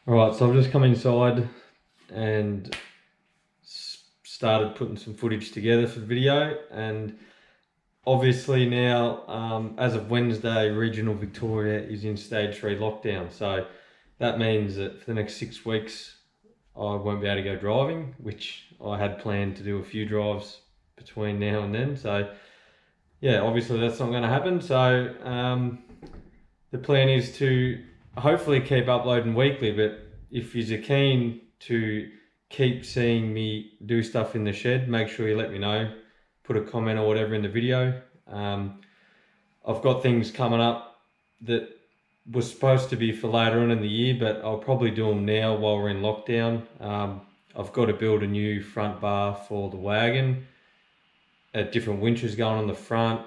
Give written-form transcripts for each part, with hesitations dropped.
Alright, so I've just come inside and started putting some footage together for the video, and obviously now, as of Wednesday, regional Victoria is in stage 3 lockdown. So that means that for the next 6 weeks, I won't be able to go driving, which I had planned to do a few drives between now and then. So yeah, obviously that's not going to happen. So the plan is to hopefully keep uploading weekly, but if you're keen to keep seeing me do stuff in the shed, make sure you let me know. Put a comment or whatever in the video. I've got things coming up that was supposed to be for later on in the year, but I'll probably do them now while we're in lockdown. I've got to build a new front bar for the wagon, different winches going on the front.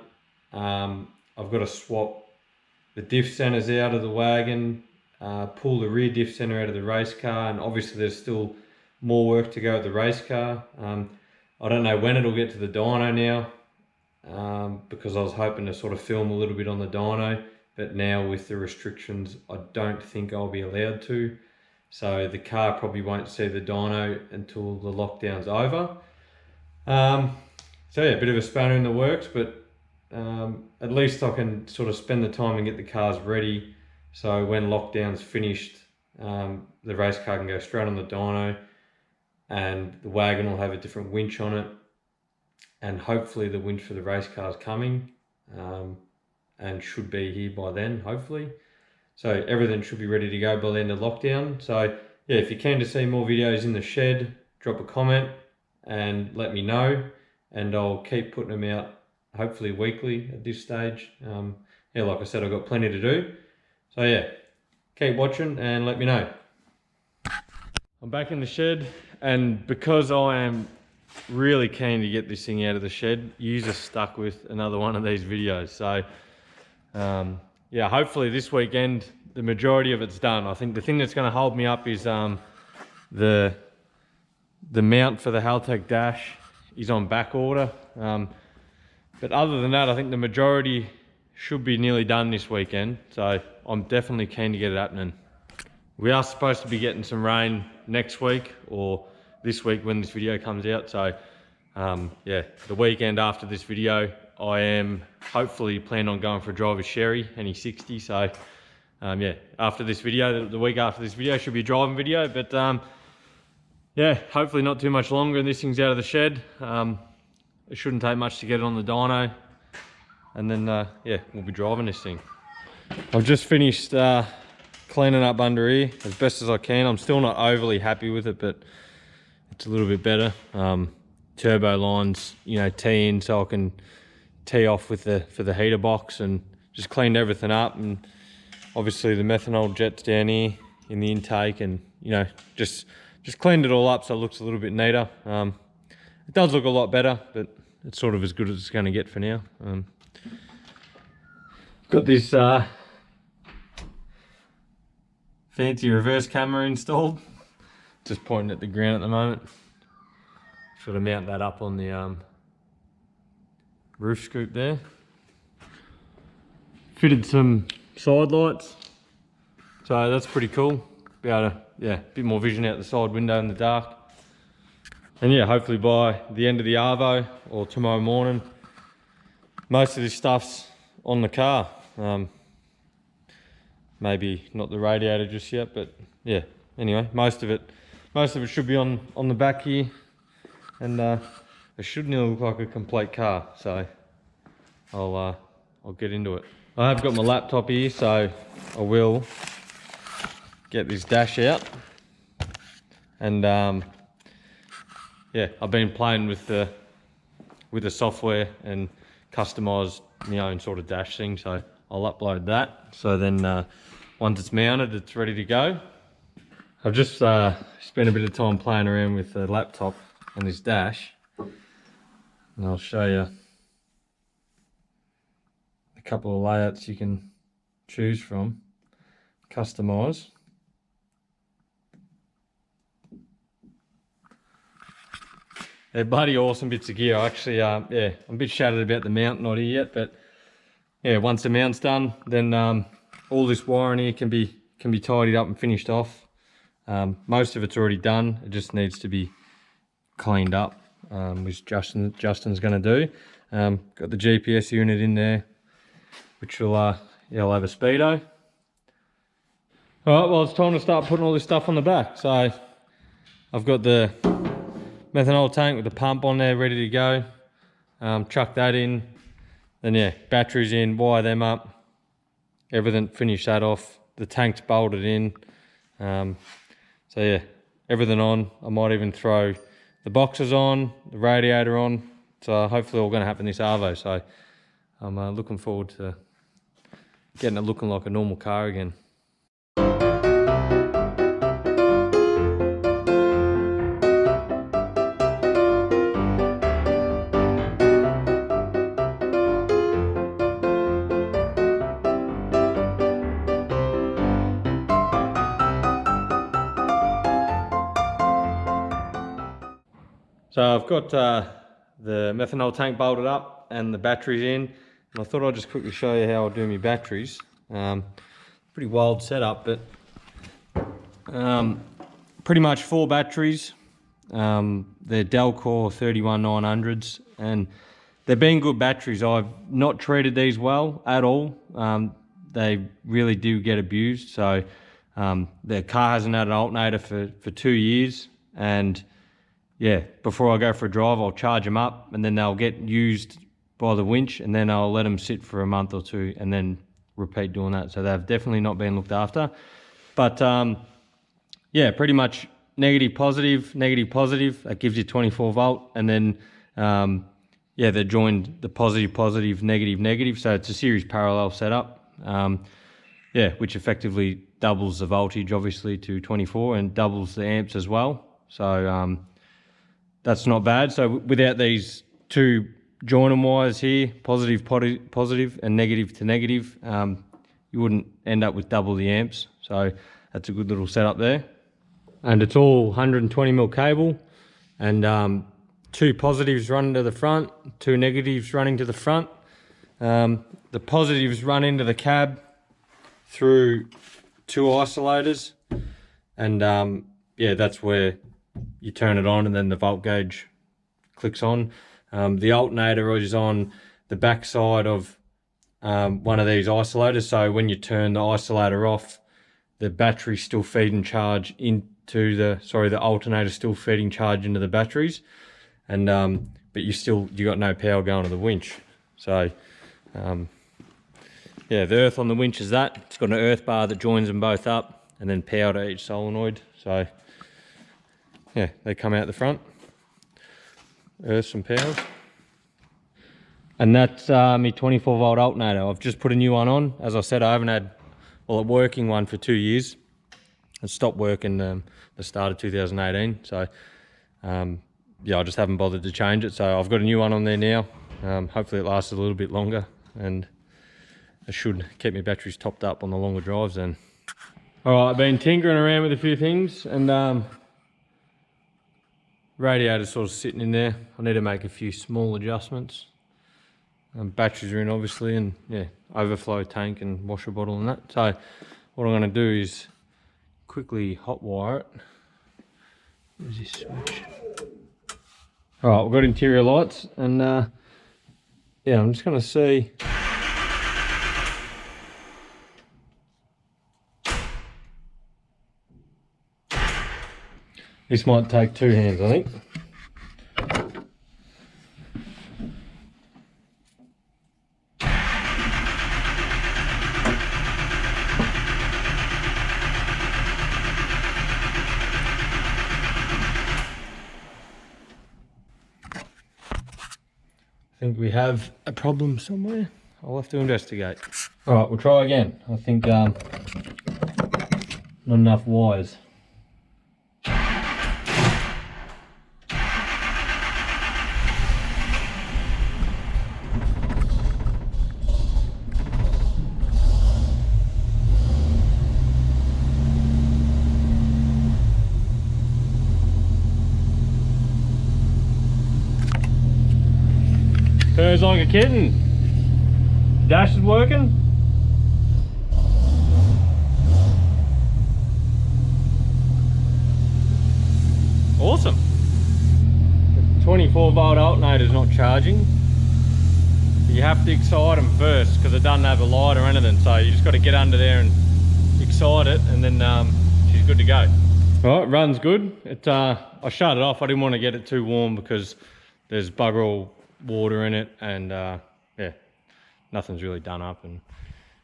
I've got to swap the diff centers out of the wagon, pull the rear diff center out of the race car, and obviously there's still more work to go at the race car. I don't know when it'll get to the dyno now, because I was hoping to sort of film a little bit on the dyno, but now with the restrictions, I don't think I'll be allowed to. So the car probably won't see the dyno until the lockdown's over. So yeah, a bit of a spanner in the works, but at least I can sort of spend the time and get the cars ready. So when lockdown's finished, the race car can go straight on the dyno, and the wagon will have a different winch on it. And hopefully the winch for the race car is coming, and should be here by then, hopefully. So everything should be ready to go by the end of lockdown. So yeah, if you're keen to see more videos in the shed, drop a comment and let me know, and I'll keep putting them out hopefully weekly at this stage. Yeah, like I said, I've got plenty to do. So yeah, keep watching and let me know. I'm back in the shed, and because I am really keen to get this thing out of the shed, you're just stuck with another one of these videos. So yeah, hopefully this weekend the majority of it's done. I think the thing that's going to hold me up is the mount for the Haltech dash is on back order. But other than that, I think the majority should be nearly done this weekend. So I'm definitely keen to get it happening. We are supposed to be getting some rain next week or this week when this video comes out. So yeah, the weekend after this video, I am hopefully planning on going for a drive with Sherry, and he's 60. So yeah, after this video, the week after this video should be a driving video. But yeah, hopefully not too much longer and this thing's out of the shed. It shouldn't take much to get it on the dyno, and then yeah, we'll be driving this thing. I've just finished cleaning up under here as best as I can. I'm still not overly happy with it, but it's a little bit better. Turbo lines, you know, tee in so I can tee off with for the heater box, and just cleaned everything up. And obviously the methanol jets down here in the intake, and you know, just cleaned it all up so it looks a little bit neater. It does look a lot better, but it's sort of as good as it's going to get for now. Got this fancy reverse camera installed, just pointing at the ground at the moment. Sort of mount that up on the roof scoop there. Fitted some side lights, so that's pretty cool. Be able to, yeah, a bit more vision out the side window in the dark. And yeah, hopefully by the end of the Arvo or tomorrow morning, most of this stuff's on the car. Maybe not the radiator just yet, but yeah, anyway, most of it should be on the back here, and it should nearly look like a complete car. So I'll get into it. I have got my laptop here, so I will get this dash out, and yeah, I've been playing with the software and customised my own sort of dash thing, so I'll upload that. So then once it's mounted, it's ready to go. I've just spent a bit of time playing around with the laptop and this dash, and I'll show you a couple of layouts you can choose from, customise. They're bloody awesome bits of gear. Actually, yeah, I'm a bit shattered about the mount, not here yet, but yeah, once the mount's done, then all this wiring here can be tidied up and finished off. Most of it's already done. It just needs to be cleaned up, which Justin's going to do. Got the GPS unit in there, which will it'll have a speedo. All right, well, it's time to start putting all this stuff on the back. So I've got the methanol tank with the pump on there ready to go. Chuck that in. Then yeah, batteries in, wire them up. Everything, finish that off. The tank's bolted in. So yeah, everything on. I might even throw the boxes on, the radiator on. So hopefully all going to happen this Arvo. So I'm looking forward to getting it looking like a normal car again. So I've got the methanol tank bolted up and the batteries in, and I thought I'd just quickly show you how I'll do my batteries. Pretty wild setup, but pretty much 4 batteries. They're Delcor 31900s, and they've been good batteries. I've not treated these well at all. They really do get abused. So the car hasn't had an alternator for 2 years, and yeah, before I go for a drive, I'll charge them up, and then they'll get used by the winch, and then I'll let them sit for a month or 2 and then repeat doing that. So they've definitely not been looked after. But yeah, pretty much negative, positive. That gives you 24 volt. And then, yeah, they're joined the positive, negative. So it's a series parallel setup. Yeah, which effectively doubles the voltage, obviously, to 24 and doubles the amps as well. So that's not bad. So without these 2 joining wires here, positive and negative to negative, you wouldn't end up with double the amps. So that's a good little setup there. And it's all 120mm cable, and 2 positives running to the front, 2 negatives running to the front. The positives run into the cab through 2 isolators, and yeah, that's where you turn it on, and then the volt gauge clicks on. The alternator is on the back side of one of these isolators, so when you turn the isolator off, the battery's still feeding charge into the alternator's still feeding charge into the batteries, and but you got no power going to the winch. So yeah, the earth on the winch is that. It's got an earth bar that joins them both up, and then power to each solenoid. So yeah, they come out the front, earths and powers. And that's my 24 volt alternator. I've just put a new one on. As I said, I haven't had, well, a working one for 2 years. It stopped working the start of 2018. So yeah, I just haven't bothered to change it. So I've got a new one on there now. Hopefully it lasts a little bit longer, and it should keep my batteries topped up on the longer drives then. All right, I've been tinkering around with a few things, and radiator's sort of sitting in there. I need to make a few small adjustments. Batteries are in, obviously, and yeah, overflow tank and washer bottle and that. So what I'm going to do is quickly hot wire it. Where's this switch? All right, we've got interior lights, and yeah, I'm just going to see. This might take 2 hands, I think. I think we have a problem somewhere. I'll have to investigate. All right, we'll try again. I think not enough wires. Purrs like a kitten. Dash is working. charging. You have to excite them first because it doesn't have a light or anything, so you just got to get under there and excite it, and then she's good to go. All right, runs good. I shut it off. I didn't want to get it too warm because there's bugger all water in it, and yeah, nothing's really done up, and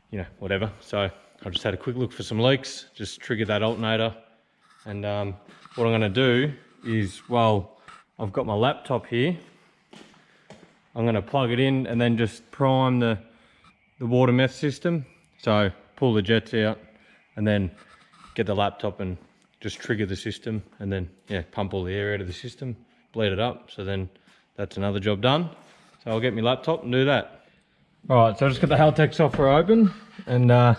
you know, whatever. So I just had a quick look for some leaks, just triggered that alternator, and what I'm going to do is, well, I've got my laptop here. I'm going to plug it in and then just prime the water meth system. So pull the jets out and then get the laptop and just trigger the system, and then yeah, pump all the air out of the system, bleed it up. So then that's another job done. So I'll get my laptop and do that. All right, so I just got the Haltech software open, and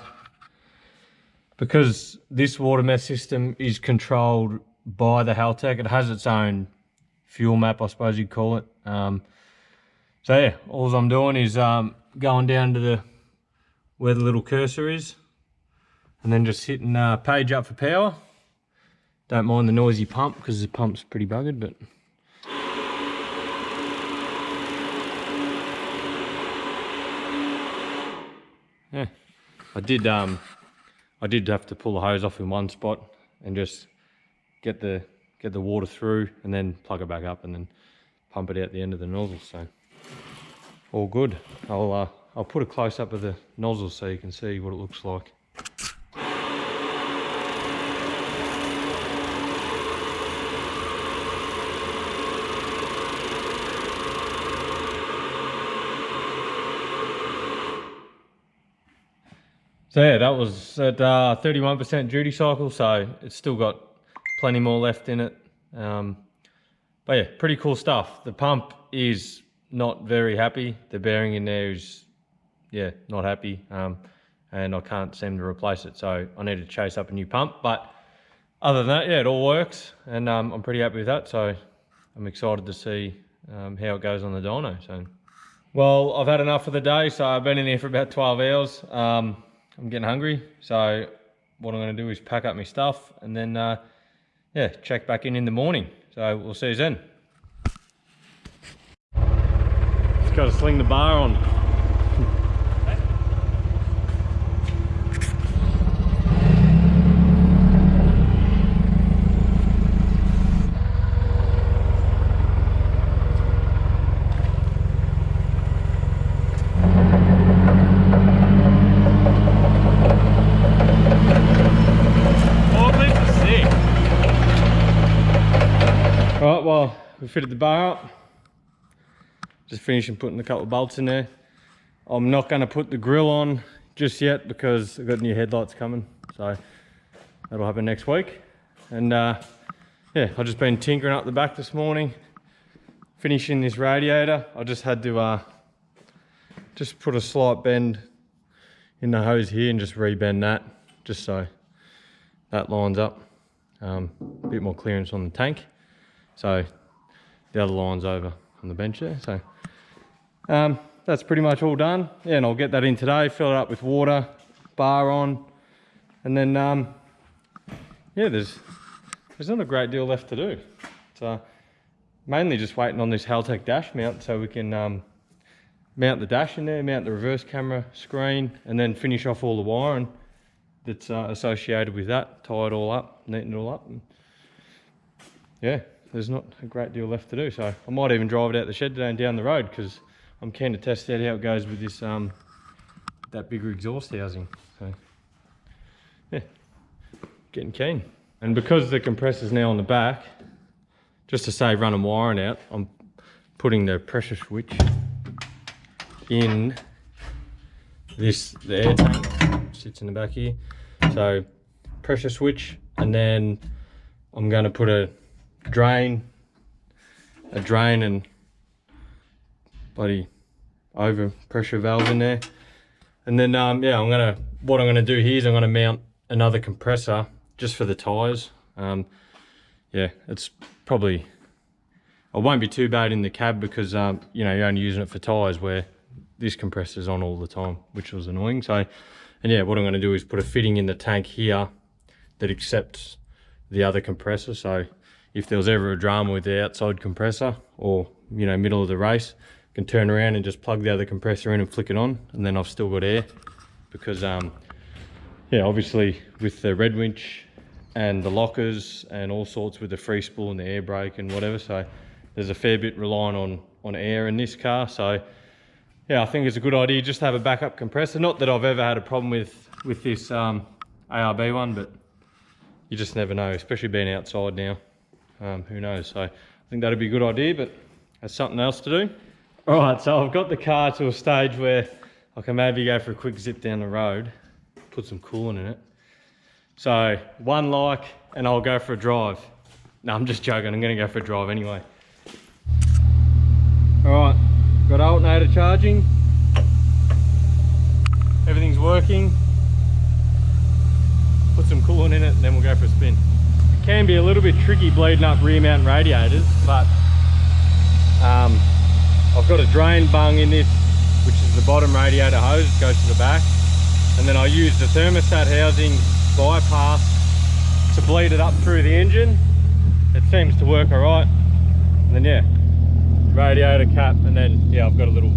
because this water meth system is controlled by the Haltech, it has its own fuel map, I suppose you'd call it. So yeah, all I'm doing is going down to where the little cursor is, and then just hitting page up for power. Don't mind the noisy pump because the pump's pretty buggered, but yeah, I did have to pull the hose off in one spot and just get the water through, and then plug it back up and then pump it out the end of the nozzle. So all good. I'll put a close up of the nozzle so you can see what it looks like. So yeah, that was at 31% duty cycle, so it's still got plenty more left in it. But yeah, pretty cool stuff. The pump is not very happy. The bearing in there is, yeah, not happy. And I can't seem to replace it, so I need to chase up a new pump. But other than that, yeah, it all works, and I'm pretty happy with that. So I'm excited to see how it goes on the dyno. So, well, I've had enough for the day, so I've been in here for about 12 hours. I'm getting hungry, so what I'm going to do is pack up my stuff and then, yeah, check back in the morning. So we'll see you then. Just got to sling the bar on. Alright, well, we fitted the bar up. Just finishing putting a couple of bolts in there. I'm not going to put the grill on just yet because I've got new headlights coming. So that'll happen next week. And yeah, I've just been tinkering up the back this morning, finishing this radiator. I just had to just put a slight bend in the hose here and just rebend that, just so that lines up. A bit more clearance on the tank. So the other line's over on the bench there. So that's pretty much all done. Yeah, and I'll get that in today, fill it up with water, bar on, and then yeah, there's not a great deal left to do. So mainly just waiting on this Haltech dash mount so we can mount the dash in there, mount the reverse camera screen, and then finish off all the wiring that's associated with that, tie it all up, neaten it all up, and yeah, there's not a great deal left to do. So I might even drive it out the shed today and down the road because I'm keen to test out how it goes with this that bigger exhaust housing. So yeah, getting keen. And because the compressor's now on the back, just to save running wiring out, I'm putting the pressure switch in the air tank, sits in the back here. So pressure switch, and then I'm going to put a drain and bloody over pressure valve in there, and then yeah, what I'm gonna do here is I'm gonna mount another compressor just for the tires. Yeah, it's probably, it won't be too bad in the cab because you know, you're only using it for tires, where this compressor's on all the time, which was annoying. So, and yeah, what I'm going to do is put a fitting in the tank here that accepts the other compressor. So if there was ever a drama with the outside compressor, or you know, middle of the race, I can turn around and just plug the other compressor in and flick it on, and then I've still got air. Because yeah, obviously with the red winch and the lockers and all sorts with the free spool and the air brake and whatever, so there's a fair bit relying on air in this car. So yeah, I think it's a good idea just to have a backup compressor. Not that I've ever had a problem with this ARB one, but you just never know, especially being outside now. Who knows? So I think that'd be a good idea, but that's something else to do. All right, so I've got the car to a stage where I can maybe go for a quick zip down the road, put some coolant in it. So one like, and I'll go for a drive. No, I'm just joking, I'm gonna go for a drive anyway. All right, got alternator charging. Everything's working. Put some coolant in it, and then we'll go for a spin. It can be a little bit tricky bleeding up rear mount radiators, but I've got a drain bung in this, which is the bottom radiator hose, it goes to the back. And then I use the thermostat housing bypass to bleed it up through the engine. It seems to work all right. And then yeah, radiator cap, and then yeah, I've got a little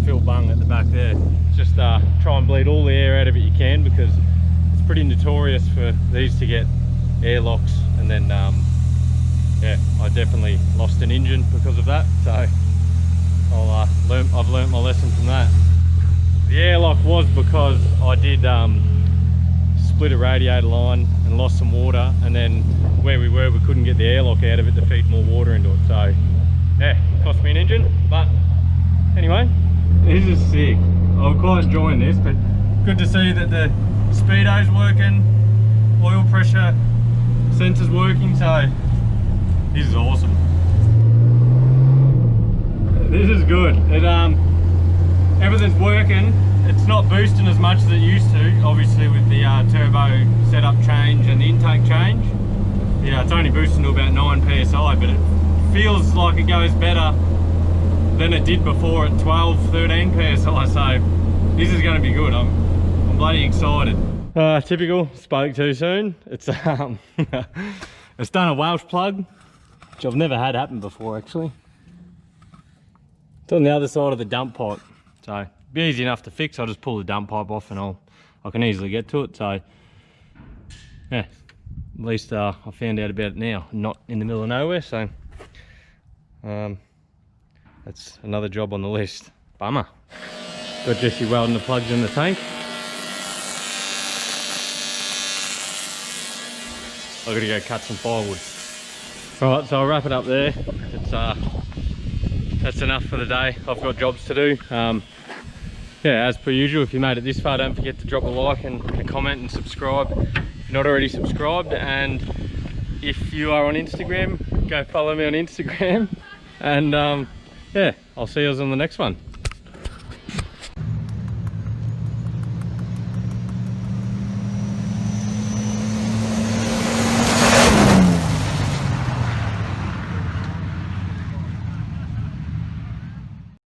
fill bung at the back there. Just try and bleed all the air out of it you can, because it's pretty notorious for these to get air locks. And then yeah, I definitely lost an engine because of that. So I've learnt my lesson from that. The airlock was because I did split a radiator line and lost some water, and then where we were, we couldn't get the airlock out of it to feed more water into it. So yeah, cost me an engine, but anyway, this is sick. I'm quite enjoying this, but good to see that the speedo's working, oil pressure sensor's working, so this is awesome. This is good. Everything's working. It's not boosting as much as it used to, obviously with the turbo setup change and the intake change. Yeah, it's only boosting to about 9 PSI, but it feels like it goes better than it did before at 12, 13 PSI, so this is going to be good. I'm bloody excited. Typical, spoke too soon. It's it's done a Welsh plug, which I've never had happen before actually. It's on the other side of the dump pipe, so it'll be easy enough to fix. I'll just pull the dump pipe off and I can easily get to it. So yeah, at least I found out about it now, not in the middle of nowhere. So that's another job on the list. Bummer. Got Jesse welding the plugs in the tank. I've got to go cut some firewood. Right, so I'll wrap it up there. It's that's enough for the day. I've got jobs to do. Yeah, as per usual, if you made it this far, don't forget to drop a like and a comment and subscribe if you're not already subscribed. And if you are on Instagram, go follow me on Instagram. And yeah, I'll see you on the next one.